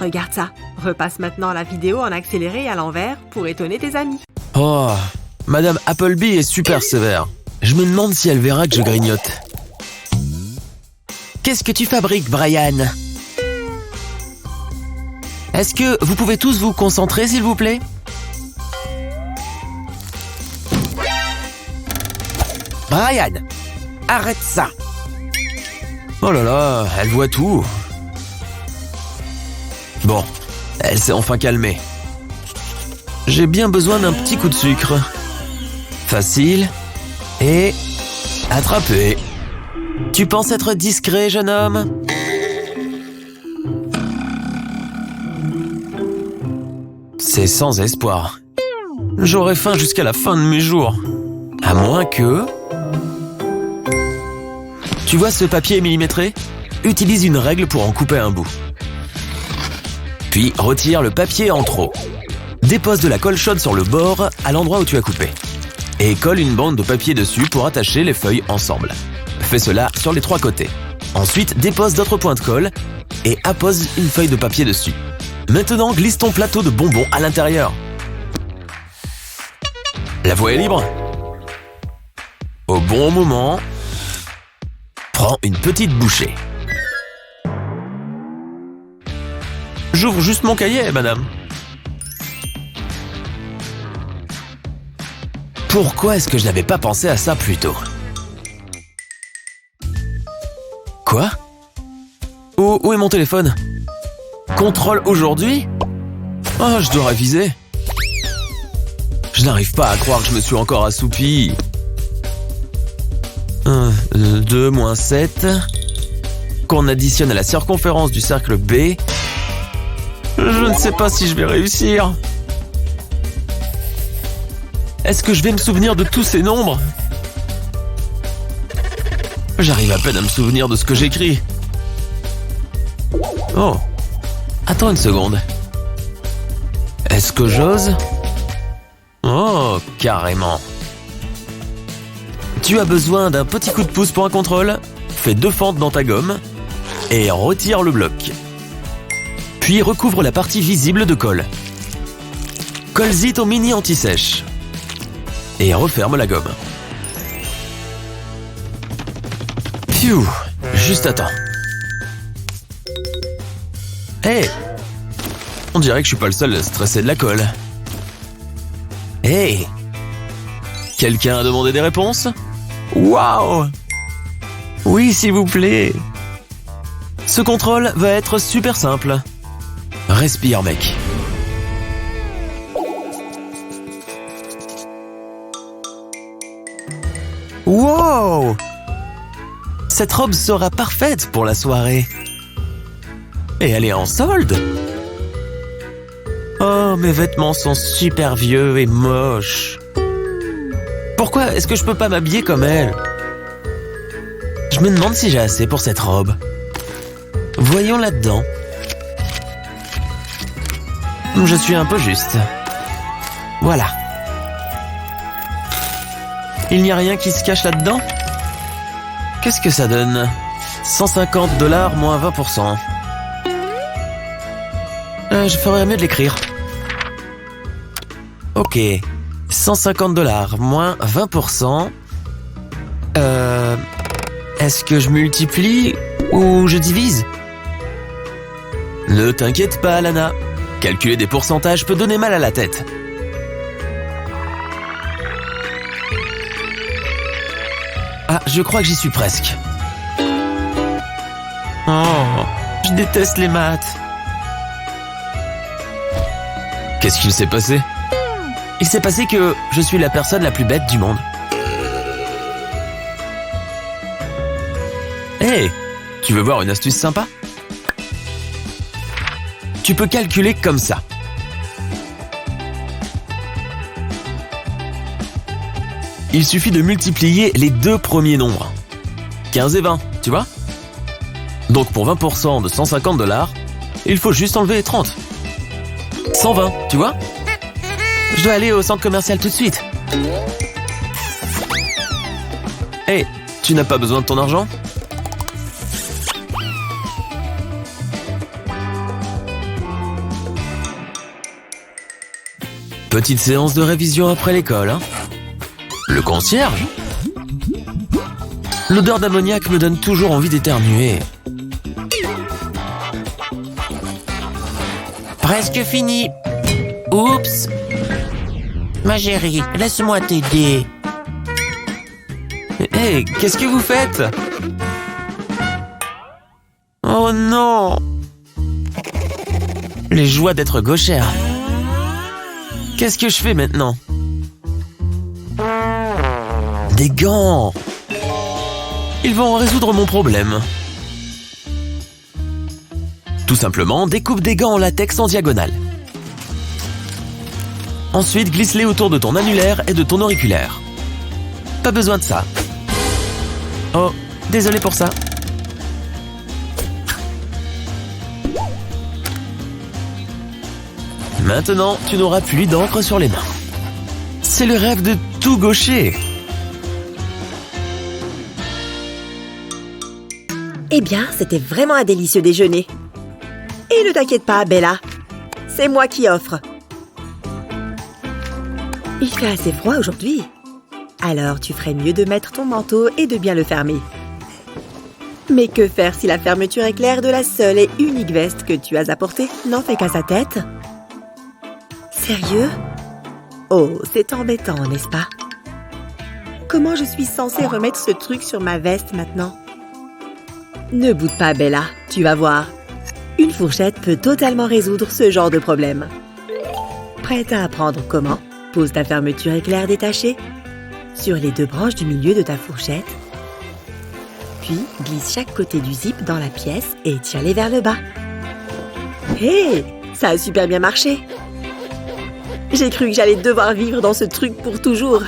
Regarde ça. Repasse maintenant la vidéo en accéléré à l'envers pour étonner tes amis. Oh, Madame Appleby est super sévère. Je me demande si elle verra que je grignote. Qu'est-ce que tu fabriques, Brian? Est-ce que vous pouvez tous vous concentrer, s'il vous plaît? Brian, arrête ça! Oh là là, elle voit tout. Bon, elle s'est enfin calmée. J'ai bien besoin d'un petit coup de sucre. Facile. Et... attrapé. Tu penses être discret, jeune homme? C'est sans espoir. J'aurai faim jusqu'à la fin de mes jours. À moins que... Tu vois ce papier millimétré? Utilise une règle pour en couper un bout. Puis retire le papier en trop. Dépose de la colle chaude sur le bord à l'endroit où tu as coupé. Et colle une bande de papier dessus pour attacher les feuilles ensemble. Fais cela sur les 3 côtés. Ensuite, dépose d'autres points de colle et appose une feuille de papier dessus. Maintenant, glisse ton plateau de bonbons à l'intérieur. La voie est libre. Au bon moment, prends une petite bouchée. J'ouvre juste mon cahier, madame. Pourquoi est-ce que je n'avais pas pensé à ça plus tôt? Quoi? Où est mon téléphone? Contrôle aujourd'hui? Oh, je dois réviser. Je n'arrive pas à croire que je me suis encore assoupi. 2 moins 7. Qu'on additionne à la circonférence du cercle B. Je ne sais pas si je vais réussir. Est-ce que je vais me souvenir de tous ces nombres? J'arrive à peine à me souvenir de ce que j'écris. Oh, attends une seconde. Est-ce que j'ose? Oh, carrément. Tu as besoin d'un petit coup de pouce pour un contrôle. Fais 2 fentes dans ta gomme et retire le bloc. Puis recouvre la partie visible de colle. Colle-y ton mini anti-sèche. Et referme la gomme. Pfiou, juste à temps. Hé! On dirait que je suis pas le seul stressé de la colle. Hé! Quelqu'un a demandé des réponses? Waouh! Oui, s'il vous plaît. Ce contrôle va être super simple. Respire, mec. Wow! Cette robe sera parfaite pour la soirée. Et elle est en solde. Oh, mes vêtements sont super vieux et moches. Pourquoi est-ce que je peux pas m'habiller comme elle? Je me demande si j'ai assez pour cette robe. Voyons là-dedans. Je suis un peu juste. Voilà. Il n'y a rien qui se cache là-dedans? Qu'est-ce que ça donne? 150$ moins 20%. Je ferais mieux de l'écrire. Ok. 150$ moins 20%. Est-ce que je multiplie ou je divise? Ne t'inquiète pas, Lana. Calculer des pourcentages peut donner mal à la tête. Ah, je crois que j'y suis presque. Oh, je déteste les maths. Qu'est-ce qu'il s'est passé? Il s'est passé que je suis la personne la plus bête du monde. Hé, tu veux voir une astuce sympa? Tu peux calculer comme ça. Il suffit de multiplier les 2 premiers nombres. 15 et 20, tu vois? Donc pour 20% de 150$, il faut juste enlever 30. 120, tu vois? Je dois aller au centre commercial tout de suite. Hé, tu n'as pas besoin de ton argent? Petite séance de révision après l'école, hein? Le concierge? L'odeur d'ammoniac me donne toujours envie d'éternuer. Presque fini. Oups. Ma chérie, laisse-moi t'aider. Hé, qu'est-ce que vous faites? Oh non! Les joies d'être gauchère. Qu'est-ce que je fais maintenant? Des gants! Ils vont résoudre mon problème. Tout simplement, découpe des gants en latex en diagonale. Ensuite, glisse-les autour de ton annulaire et de ton auriculaire. Pas besoin de ça. Oh, désolé pour ça. Maintenant, tu n'auras plus d'encre sur les mains. C'est le rêve de tout gaucher. Eh bien, c'était vraiment un délicieux déjeuner. Et ne t'inquiète pas, Bella. C'est moi qui offre. Il fait assez froid aujourd'hui. Alors, tu ferais mieux de mettre ton manteau et de bien le fermer. Mais que faire si la fermeture éclair de la seule et unique veste que tu as apportée n'en fait qu'à sa tête? Sérieux? Oh, c'est embêtant, n'est-ce pas? Comment je suis censée remettre ce truc sur ma veste maintenant? Ne boude pas, Bella, tu vas voir. Une fourchette peut totalement résoudre ce genre de problème. Prête à apprendre comment? Pose ta fermeture éclair détachée sur les 2 branches du milieu de ta fourchette. Puis, glisse chaque côté du zip dans la pièce et tire-les vers le bas. Hé, ça a super bien marché. J'ai cru que j'allais devoir vivre dans ce truc pour toujours.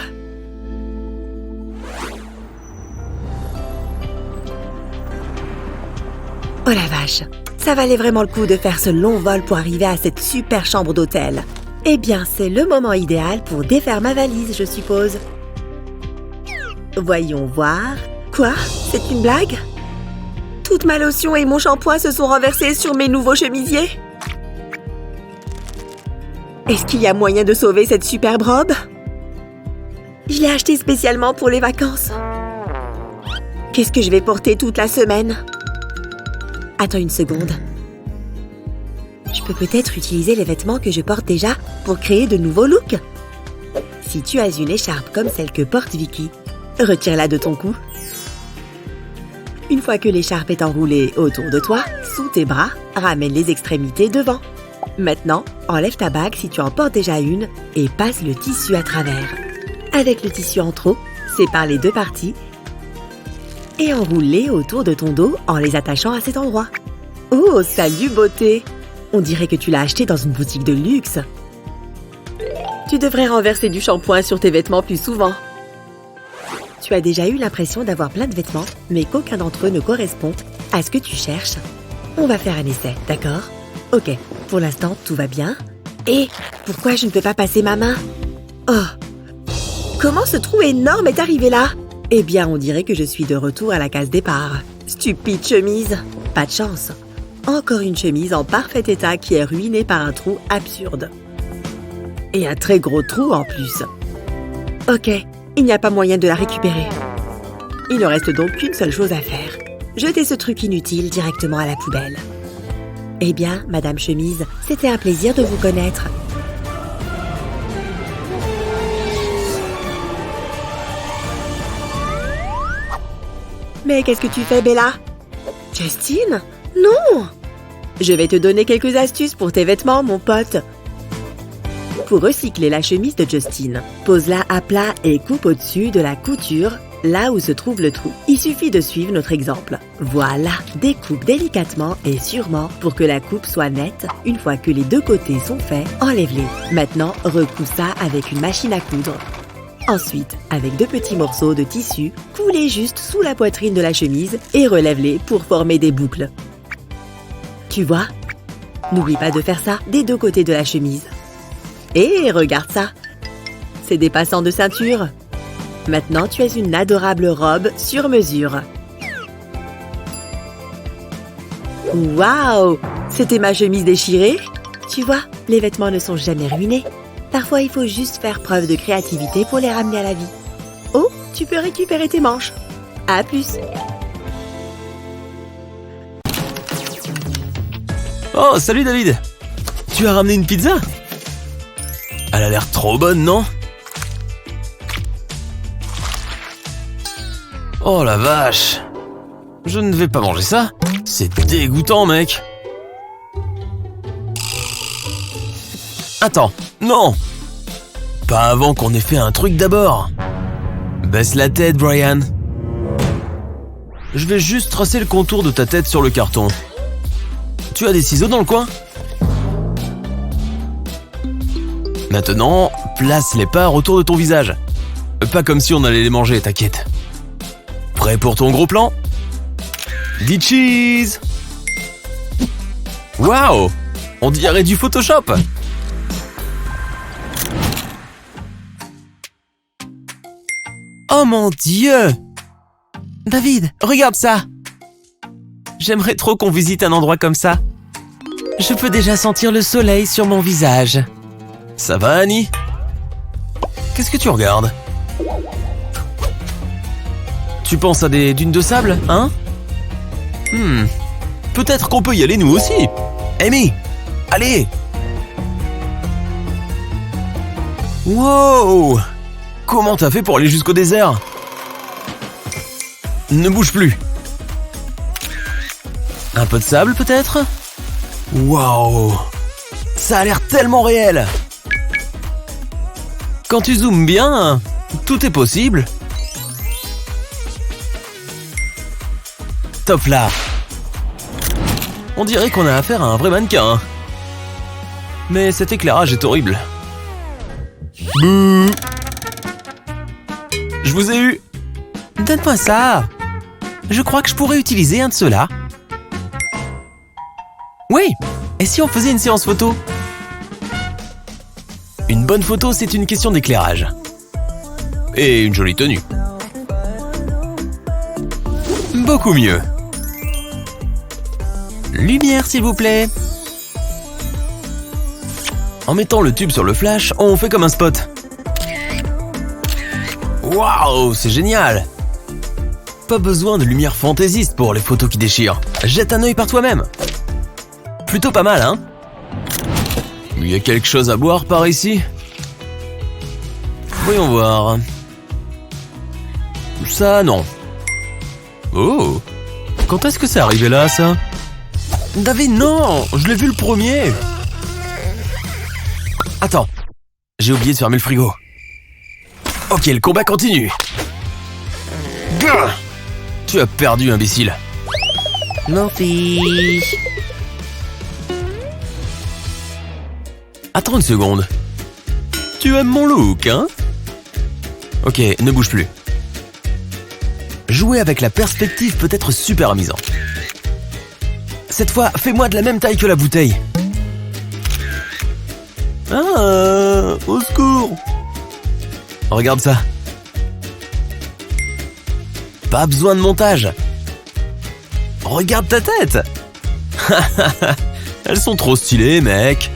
Oh la vache, ça valait vraiment le coup de faire ce long vol pour arriver à cette super chambre d'hôtel. Eh bien, c'est le moment idéal pour défaire ma valise, je suppose. Voyons voir. Quoi? C'est une blague? Toute ma lotion et mon shampoing se sont renversés sur mes nouveaux chemisiers. Est-ce qu'il y a moyen de sauver cette superbe robe? Je l'ai achetée spécialement pour les vacances. Qu'est-ce que je vais porter toute la semaine? Attends une seconde. Je peux peut-être utiliser les vêtements que je porte déjà pour créer de nouveaux looks. Si tu as une écharpe comme celle que porte Vicky, retire-la de ton cou. Une fois que l'écharpe est enroulée autour de toi, sous tes bras, ramène les extrémités devant. Maintenant, enlève ta bague si tu en portes déjà une et passe le tissu à travers. Avec le tissu en trop, sépare les 2 parties et enroule-les autour de ton dos en les attachant à cet endroit. Oh, salut beauté! On dirait que tu l'as acheté dans une boutique de luxe. Tu devrais renverser du shampoing sur tes vêtements plus souvent. Tu as déjà eu l'impression d'avoir plein de vêtements, mais qu'aucun d'entre eux ne correspond à ce que tu cherches. On va faire un essai, d'accord? Ok, pour l'instant, tout va bien. Et pourquoi je ne peux pas passer ma main? Oh! Comment ce trou énorme est arrivé là? Eh bien, on dirait que je suis de retour à la case départ. Stupide chemise! Pas de chance. Encore une chemise en parfait état qui est ruinée par un trou absurde. Et un très gros trou en plus. Ok, il n'y a pas moyen de la récupérer. Il ne reste donc qu'une seule chose à faire. Jeter ce truc inutile directement à la poubelle. Eh bien, Madame Chemise, c'était un plaisir de vous connaître. Mais qu'est-ce que tu fais, Bella? Justine? Non! Je vais te donner quelques astuces pour tes vêtements, mon pote. Pour recycler la chemise de Justine, pose-la à plat et coupe au-dessus de la couture, là où se trouve le trou. Il suffit de suivre notre exemple. Voilà, découpe délicatement et sûrement pour que la coupe soit nette. Une fois que les 2 côtés sont faits, enlève-les. Maintenant, recouds ça avec une machine à coudre. Ensuite, avec 2 petits morceaux de tissu, coule-les juste sous la poitrine de la chemise et relève-les pour former des boucles. Tu vois? N'oublie pas de faire ça des 2 côtés de la chemise. Et regarde ça! C'est des passants de ceinture. Maintenant, tu as une adorable robe sur mesure. Waouh! C'était ma chemise déchirée? Tu vois, les vêtements ne sont jamais ruinés. Parfois, il faut juste faire preuve de créativité pour les ramener à la vie. Oh, tu peux récupérer tes manches. À plus! Oh, salut David! Tu as ramené une pizza? Elle a l'air trop bonne, non? Oh la vache! Je ne vais pas manger ça. C'est dégoûtant, mec. Attends, non! Pas avant qu'on ait fait un truc d'abord. Baisse la tête, Brian. Je vais juste tracer le contour de ta tête sur le carton. Tu as des ciseaux dans le coin? Maintenant, place les parts autour de ton visage. Pas comme si on allait les manger, t'inquiète. Prêt pour ton gros plan? Dis cheese! Waouh! On dirait du Photoshop! Oh mon Dieu! David, regarde ça! J'aimerais trop qu'on visite un endroit comme ça. Je peux déjà sentir le soleil sur mon visage. Ça va, Annie? Qu'est-ce que tu regardes? Tu penses à des dunes de sable, hein? Peut-être qu'on peut y aller nous aussi. Amy, allez! Wow! Comment t'as fait pour aller jusqu'au désert? Ne bouge plus. Un peu de sable, peut-être? Wow! Ça a l'air tellement réel! Quand tu zoomes bien, tout est possible. Top là! On dirait qu'on a affaire à un vrai mannequin. Mais cet éclairage est horrible. Bouh! Je vous ai eu! Donne-moi ça. Je crois que je pourrais utiliser un de ceux-là. Oui! Et si on faisait une séance photo? Une bonne photo, c'est une question d'éclairage. Et une jolie tenue. Beaucoup mieux. Lumière, s'il vous plaît. En mettant le tube sur le flash, on fait comme un spot. Waouh, c'est génial! Pas besoin de lumière fantaisiste pour les photos qui déchirent. Jette un œil par toi-même. Plutôt pas mal, hein? Il y a quelque chose à boire par ici? Voyons voir. Ça, non. Oh! Quand est-ce que c'est arrivé là, ça? David, non! Je l'ai vu le premier! Attends, j'ai oublié de fermer le frigo. Ok, le combat continue. Gah! Tu as perdu, imbécile. Mon fils. Attends une seconde. Tu aimes mon look, hein? Ok, ne bouge plus. Jouer avec la perspective peut être super amusant. Cette fois, fais-moi de la même taille que la bouteille. Ah, au secours! Regarde ça. Pas besoin de montage. Regarde ta tête. Elles sont trop stylées, mec.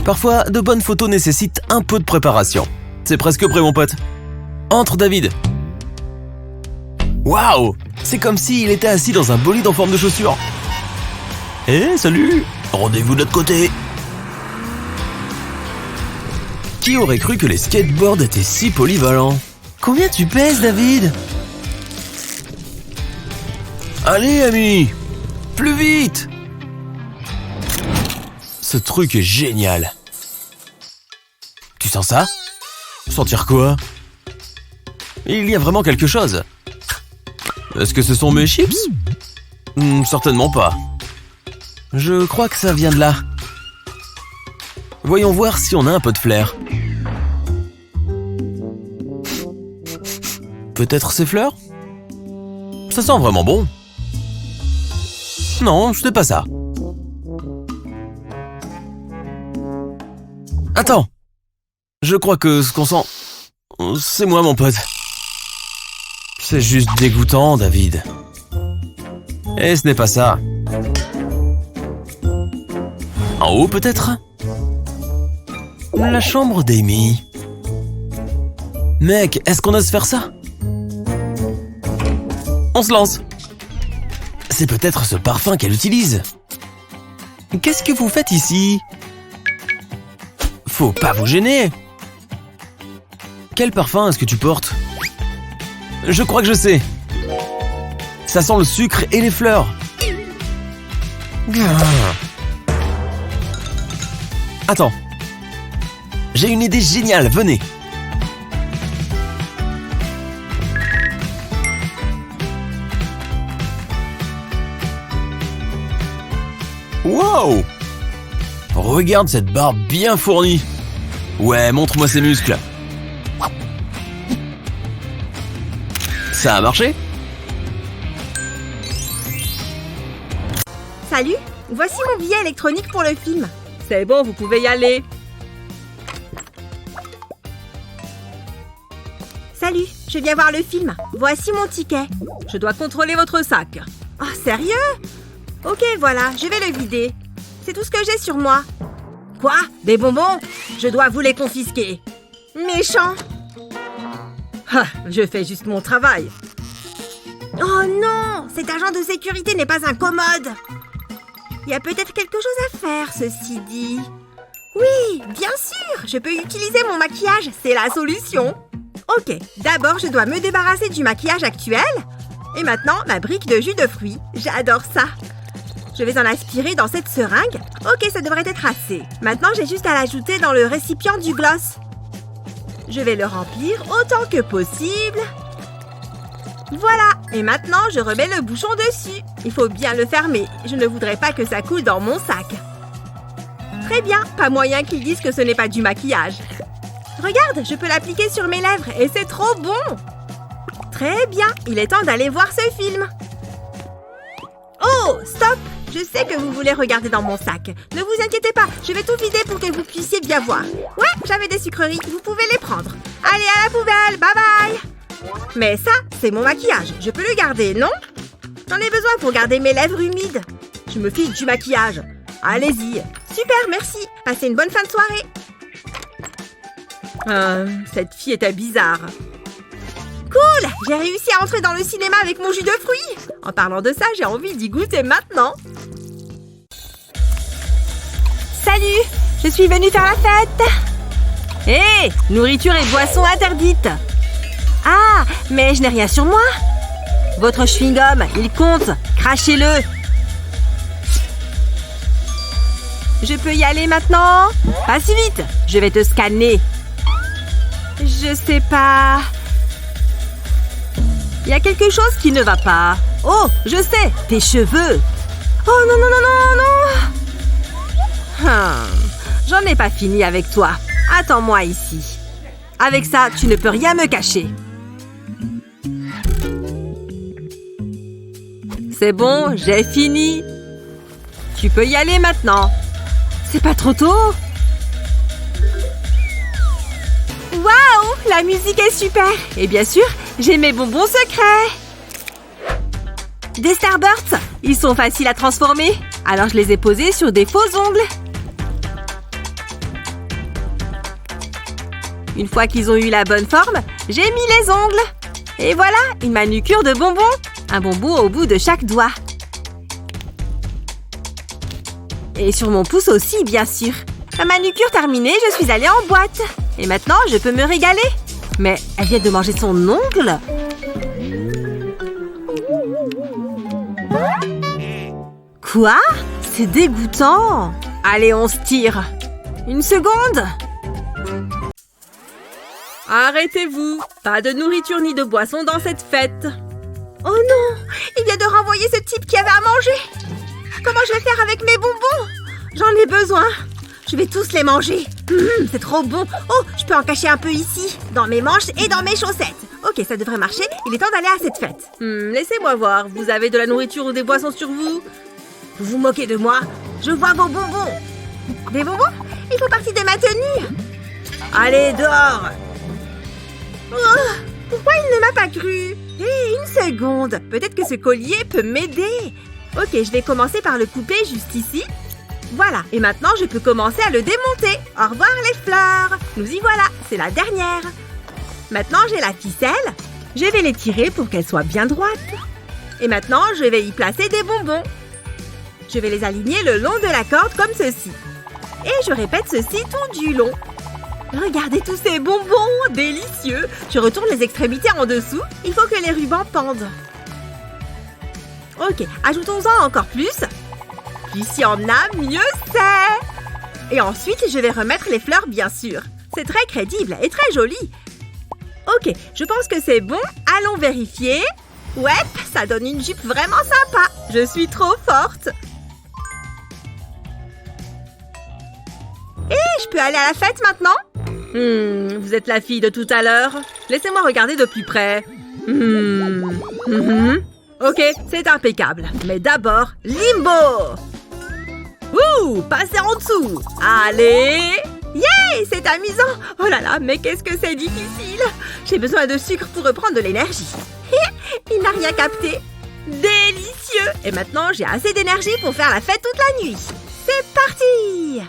Parfois, de bonnes photos nécessitent un peu de préparation. C'est presque prêt, mon pote. Entre, David. Waouh! C'est comme s'il était assis dans un bolide en forme de chaussure. Eh, salut! Rendez-vous de l'autre côté. Qui aurait cru que les skateboards étaient si polyvalents? Combien tu pèses, David? Allez, ami! Plus vite! Ce truc est génial. Tu sens ça? Sentir quoi? Il y a vraiment quelque chose. Est-ce que ce sont mes chips? Certainement pas. Je crois que ça vient de là. Voyons voir si on a un peu de flair. Peut-être ces fleurs? Ça sent vraiment bon. Non, ce n'est pas ça. Attends. Je crois que ce qu'on sent... C'est moi, mon pote. C'est juste dégoûtant, David. Et ce n'est pas ça. En haut, peut-être? La chambre d'Amy. Mec, est-ce qu'on ose faire ça? On se lance. C'est peut-être ce parfum qu'elle utilise. Qu'est-ce que vous faites ici? Faut pas vous gêner. Quel parfum est-ce que tu portes? Je crois que je sais. Ça sent le sucre et les fleurs. Attends. J'ai une idée géniale, venez. Wow! Regarde cette barbe bien fournie. Ouais, montre-moi ces muscles. Ça a marché? Salut, voici mon billet électronique pour le film. C'est bon, vous pouvez y aller. Salut, je viens voir le film. Voici mon ticket. Je dois contrôler votre sac. Oh, sérieux? Ok, voilà, je vais le vider. C'est tout ce que j'ai sur moi. Quoi? Des bonbons? Je dois vous les confisquer. Méchant. Ah, je fais juste mon travail. Oh non! Cet agent de sécurité n'est pas incommode. Il y a peut-être quelque chose à faire, ceci dit. Oui, bien sûr! Je peux utiliser mon maquillage, c'est la solution. Ok, d'abord je dois me débarrasser du maquillage actuel. Et maintenant, ma brique de jus de fruits. J'adore ça. Je vais en aspirer dans cette seringue. Ok, ça devrait être assez. Maintenant, j'ai juste à l'ajouter dans le récipient du gloss. Je vais le remplir autant que possible. Voilà. Et maintenant, je remets le bouchon dessus. Il faut bien le fermer. Je ne voudrais pas que ça coule dans mon sac. Très bien. Pas moyen qu'ils disent que ce n'est pas du maquillage. Regarde, je peux l'appliquer sur mes lèvres et c'est trop bon. Très bien. Il est temps d'aller voir ce film. Oh, stop! Je sais que vous voulez regarder dans mon sac. Ne vous inquiétez pas, je vais tout vider pour que vous puissiez bien voir. Ouais, j'avais des sucreries, vous pouvez les prendre. Allez, à la poubelle, bye bye! Mais ça, c'est mon maquillage. Je peux le garder, non? J'en ai besoin pour garder mes lèvres humides. Je me fiche du maquillage. Allez-y. Super, merci. Passez une bonne fin de soirée. Cette fille était bizarre. Cool! J'ai réussi à entrer dans le cinéma avec mon jus de fruits. En parlant de ça, j'ai envie d'y goûter maintenant. Salut! Je suis venue faire la fête. Hé! Nourriture et boissons interdites. Ah, mais je n'ai rien sur moi. Votre chewing-gum, il compte. Crachez-le. Je peux y aller maintenant? Pas si vite. Je vais te scanner. Je sais pas. Il y a quelque chose qui ne va pas. Oh, je sais, tes cheveux. Oh non, non, non, non, non. J'en ai pas fini avec toi. Attends-moi ici. Avec ça, tu ne peux rien me cacher. C'est bon, j'ai fini. Tu peux y aller maintenant. C'est pas trop tôt? Waouh, la musique est super. Et bien sûr, j'ai mes bonbons secrets. Des Starbursts. Ils sont faciles à transformer. Alors je les ai posés sur des faux ongles. Une fois qu'ils ont eu la bonne forme, j'ai mis les ongles. Et voilà, une manucure de bonbons. Un bonbon au bout de chaque doigt. Et sur mon pouce aussi, bien sûr. La manucure terminée, je suis allée en boîte. Et maintenant, je peux me régaler. Mais elle vient de manger son ongle. Quoi? C'est dégoûtant. Allez, on se tire. Une seconde. Arrêtez-vous. Pas de nourriture ni de boisson dans cette fête. Oh non! Il vient de renvoyer ce type qui avait à manger. Comment je vais faire avec mes bonbons? J'en ai besoin. Je vais tous les manger. C'est trop bon. Oh, je peux en cacher un peu ici, dans mes manches et dans mes chaussettes. Ok, ça devrait marcher. Il est temps d'aller à cette fête. Laissez-moi voir. Vous avez de la nourriture ou des boissons sur vous? Vous vous moquez de moi? Je vois vos bonbons. Des bonbons? Ils font partie de ma tenue. Allez, dehors! Oh, pourquoi il ne m'a pas cru? Hé, une seconde. Peut-être que ce collier peut m'aider. Ok, je vais commencer par le couper juste ici. Voilà, et maintenant je peux commencer à le démonter. Au revoir les fleurs. Nous y voilà, c'est la dernière. Maintenant j'ai la ficelle. Je vais l'étirer pour qu'elle soit bien droite. Et maintenant je vais y placer des bonbons. Je vais les aligner le long de la corde comme ceci. Et je répète ceci tout du long. Regardez tous ces bonbons, délicieux. Je retourne les extrémités en dessous. Il faut que les rubans pendent. Ok, ajoutons-en encore plus. Plus il y en a, mieux c'est. Et ensuite, je vais remettre les fleurs, bien sûr. C'est très crédible et très joli. Ok, je pense que c'est bon. Allons vérifier. Ouais, ça donne une jupe vraiment sympa. Je suis trop forte. Et je peux aller à la fête maintenant? Vous êtes la fille de tout à l'heure. Laissez-moi regarder de plus près. Ok, c'est impeccable. Mais d'abord, limbo! Ouh, passez en dessous. Allez! Yeah, c'est amusant. Oh là là, mais qu'est-ce que c'est difficile. J'ai besoin de sucre pour reprendre de l'énergie. Il n'a rien capté. Délicieux! Et maintenant, j'ai assez d'énergie pour faire la fête toute la nuit. C'est parti!